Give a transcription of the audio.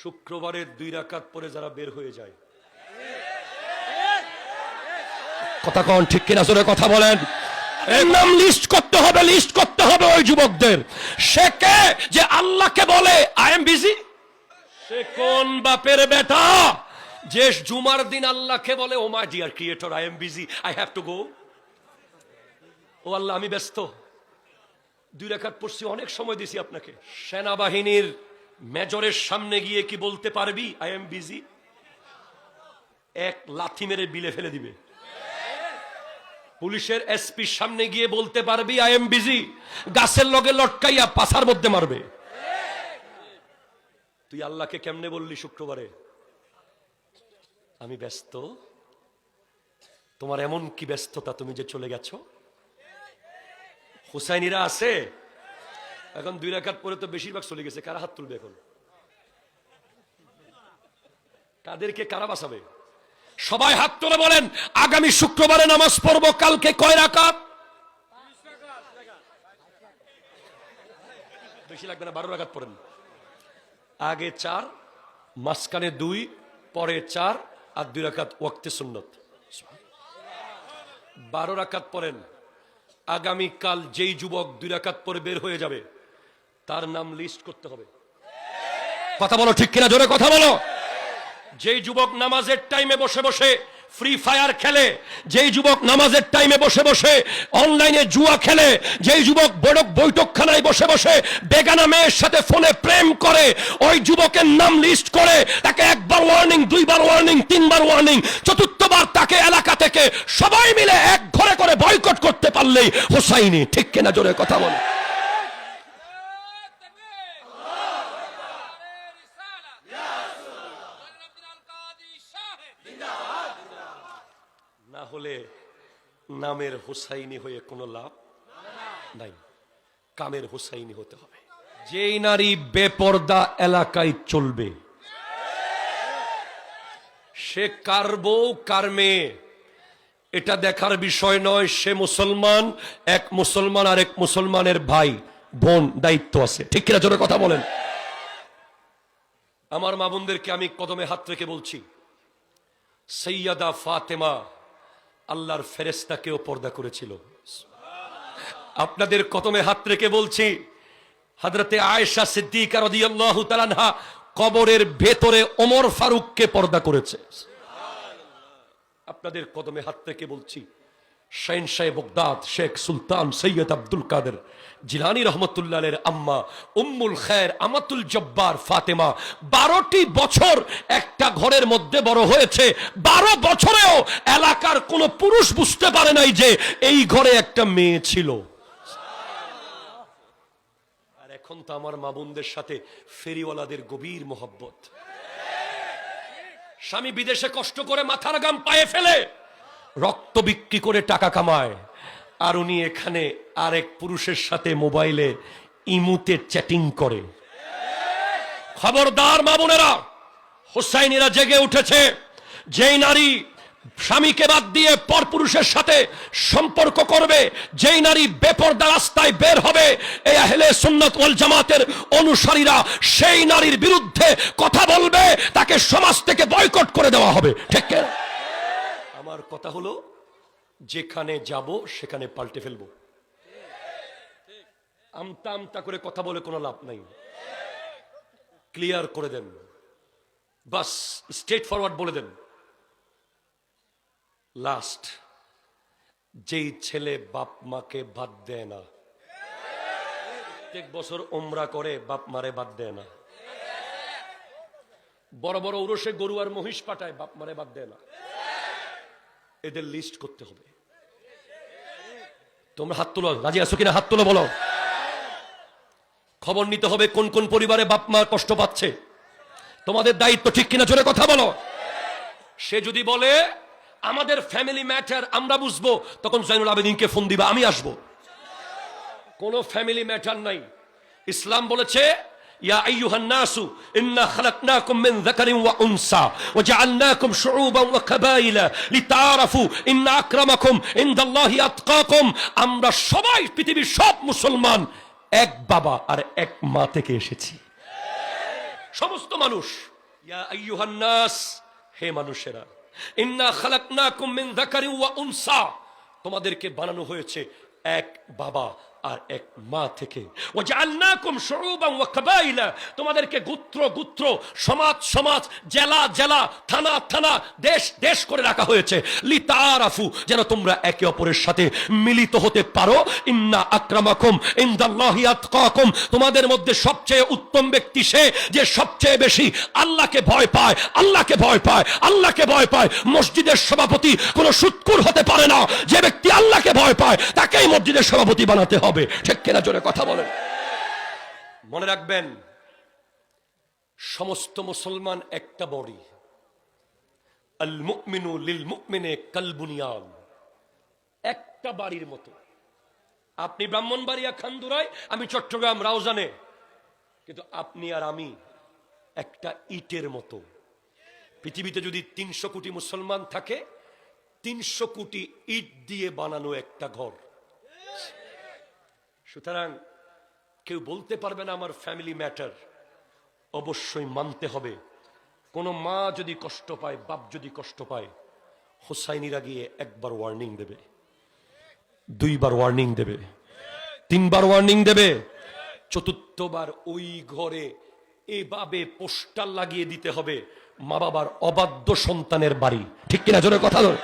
শুক্রবারের 2 রাকাত পরে যারা বের হয়ে যায়, কথা কোন ঠিক কিনা জোরে কথা বলেন। এর নাম লিস্ট করতে হবে, লিস্ট করতে হবে ওই যুবকদের। সে কে যে আল্লাহকে বলে আই এম বিজি? সে কোন বাপের বেটা যে জুমার দিন আল্লাহকে বলে O my dear creator I am busy, I have to go. ও আল্লাহ আমি ব্যস্ত, 2 রাকাত পড়ছি, অনেক সময় দিছি আপনাকে। সেনাবাহিনীর মেজরের সামনে গিয়ে কি বলতে পারবি আই এম বিজি? এক লাথি মেরে বিলে ফেলে দিবে। পুলিশের এসপির সামনে গিয়ে বলতে পারবি আই এম বিজি? গাছের লগে লটকাইয়া পাছার মধ্যে মারবে। তুই আল্লাহকে কেমনে বললি শুক্রবারে আমি ব্যস্ত? তোমার এমন কি ব্যস্ততা তুমি যে চলে গেছো? হুসাইনিরা আছে এখন 2 রাকাত পরে তো বেশিরভাগ চলে গেছে। কারা হাত তুলবে এখন? কাদেরকে কারা বাঁচাবে? সবাই হাত তুলে বলেন আগামী শুক্রবারে নামাজ পড়বো। কালকে কয় রাকাত? বেশি লাগবে না, 12 রাকাত পড়েন। আগে 4, মাঝখানে 2, পরে 4 আর 2 রাকাত ওয়াক্তে সুন্নত। 12 রাকাত পড়েন। আগামীকাল যেই যুবক 2 রাকাত পরে বের হয়ে যাবে তার নাম লিস্ট করতে হবে। কথা বলো ঠিক কিনা জোরে কথা বলো। যেই যুবক নামাজের টাইমে বসে বসে ফ্রি ফায়ার খেলে, যেই যুবক নামাজের টাইমে বসে বসে অনলাইনে জুয়া খেলে, যেই যুবক বৈঠকখানায় বসে বসে বেগানা মেয়ের সাথে ফোনে প্রেম করে, ওই যুবকের নাম লিস্ট করে তাকে 1বার ওয়ার্নিং, 2বার ওয়ার্নিং, 3বার ওয়ার্নিং, 4বার তাকে এলাকা থেকে সবাই মিলে এক ঘরে করে বয়কট করতে পারলেই হুসাইনি। ঠিক কিনা জোরে কথা বলে। না হলে নামের হুসাইনি হয়ে কোনো লাভ নাই, কামের হুসাইনি হতে হবে। যেই নারী বেপর্দা এলাকায় চলবে সে কার বউ কার মেয়ে এটা দেখার বিষয় নয়। সে মুসলমান, এক মুসলমান আর এক মুসলমানের ভাই বোন, দায়িত্ব আছে। ঠিক কিনা জোরে কথা বলেন। আমার মা বোনদেরকে আমি কদমে হাত রেখে বলছি, সৈয়দা ফাতেমা আল্লাহর ফেরেশতাকেও পর্দা করেছিল। আপনাদের কদমে হাত রেখে বলছি, হযরতে আয়েশা সিদ্দিকা রাদিয়াল্লাহু তাআলা আনহা কবরের ভেতরে ওমর ফারুককে পর্দা করেছে। আপনাদের কদমে হাত রেখে বলছি, শাহেনশাহ বাগদাদ শেখ সুলতান সৈয়দ আব্দুল কাদের জিলানী রহমতুল্লাহ আলাইহির আম্মা উম্মুল খায়ের আমাতুল জব্বার ফাতেমা 12টি বছর একটা ঘরের মধ্যে বড় হয়েছে। 12 বছরেও এলাকার কোন পুরুষ বুঝতে পারে নাই যে এই ঘরে একটা মেয়ে ছিল। আর এখন তো আমার মা বোনদের সাথে ফেরিওয়ালাদের গভীর মোহব্বত। স্বামী বিদেশে কষ্ট করে মাথার ঘাম পায়ে ফেলে রক্ত বিক্রি করে টাকা কামায়, আর উনি এখানে আরেক পুরুষের সাথে মোবাইলে ইমুতে চ্যাটিং করে। খবরদার মা বোনেরা, হুসাইনিরা জেগে উঠেছে। যেই নারী স্বামীকে বাদ দিয়ে পরপুরুষের সাথে সম্পর্ক করবে, যেই নারী বেপরদা রাস্তায় বের হবে, এই আহলে সুন্নাত ওয়াল জামাতের অনুসারীরা সেই নারীর বিরুদ্ধে কথা বলবে, তাকে সমাজ থেকে বয়কট করে দেওয়া হবে। ঠিক না? আমার কথা হলো যেখানে যাব সেখানে পাল্টে ফেলবো। আমতা আমতা করে কথা বলে কোনো লাভ নাই। ক্লিয়ার করে দেন, বাস স্ট্রেট ফরওয়ার্ড বলে দেন। লাস্ট, যেই ছেলে বাপ মাকে বাদ দেয় না, প্রত্যেক বছর উমরা করে বাপ মারে বাদ দেয় না, বড় বড় উরসে গরু আর মহিষ পাঠায় বাপ মারে বাদ দেয় না, এদের লিস্ট করতে হবে। তোমরা হাত তোলো, রাজি আছো কিনা হাত তোলো বলো। খবর নিতে হবে কোন কোন পরিবারে বাপ মা কষ্ট পাচ্ছে। তোমাদের দায়িত্ব, ঠিক কিনা জোরে কথা বলো। সে যদি বলে আমাদের ফ্যামিলি ম্যাটার আমরা বুঝবো, তখন জয়নুল আবেদিনকে ফোন দিবা, আমি আসবো। কোনো ফ্যামিলি ম্যাটার নাই। ইসলাম বলেছে ইয়া আইয়ুহান নাসু ইন্না খালাকনাকুম মিন যাকারিন ওয়া উনসা ওয়া জাআলনাকুম শুউবান ওয়া কাবাইলা লিতাআরাফু ইন্না আকরামাকুম ইনদাল্লাহি আতকাকুম। আমরা সবাই পৃথিবীর সব মুসলমান এক বাবা আর এক মা থেকে এসেছি। সমস্ত মানুষ ইয়া আইয়ুহান নাস, হে মানুষেরা, ইন্না খালাকনাকুম মিন যাকারিন ওয়া উনসা, তোমাদেরকে বানানো হয়েছে এক বাবা আর এক মা থেকে। ওয়াজআলনাকুম শুউবান ওয়া কাবাইলা, তোমাদেরকে গোত্র গোত্র, সমাজ সমাজ, জেলা জেলা, থানা থানা, দেশ দেশ করে রাখা হয়েছে। লিতারাফু, যেন তোমরা একে অপরের সাথে মিলিত হতে পারো। ইন্না আকরামাকুম ইনদাল্লাহি আতকাকুম, তোমাদের মধ্যে সবচেয়ে উত্তম ব্যক্তি সে যে সবচেয়ে বেশি আল্লাহকে ভয় পায়, আল্লাহকে ভয় পায়, আল্লাহকে ভয় পায়। মসজিদের সভাপতি কোনো সুৎকুর হতে পারে না। যে ব্যক্তি আল্লাহকে ভয় পায় তাকেই মসজিদের সভাপতি বানাতে হবে। ঠিক কিনা? জোরে কথা বলেন। মনে রাখবেন, সমস্ত মুসলমান একটা বডি। আল মুমিনু লিল মুমিনে কাল বুনিয়ান, একটা বাড়ির মতো। আপনি ব্রাহ্মণবাড়িয়া খান্দুরায়, আমি চট্টগ্রাম রাউজানে, কিন্তু আপনি আর আমি একটা ইটের মতো। পৃথিবীতে যদি 300 কোটি মুসলমান থাকে, 300 কোটি ইট দিয়ে বানানো একটা ঘর। সুতরাং কেউ বলতে পারবে না আমার ফ্যামিলি ম্যাটার। অবশ্যই মানতে হবে, কোন মা যদি কষ্ট পায়, বাপ যদি কষ্ট পায়, হোসাইনিরা গিয়ে একবার ওয়ার্নিং দেবে, 2 বার ওয়ার্নিং দেবে, 3 বার ওয়ার্নিং দেবে, 4বার ওই ঘরে এভাবে পোস্টার লাগিয়ে দিতে হবে, মা বাবার অবাধ্য সন্তানের বাড়ি। ঠিক কিনা? জোরে কথা বল।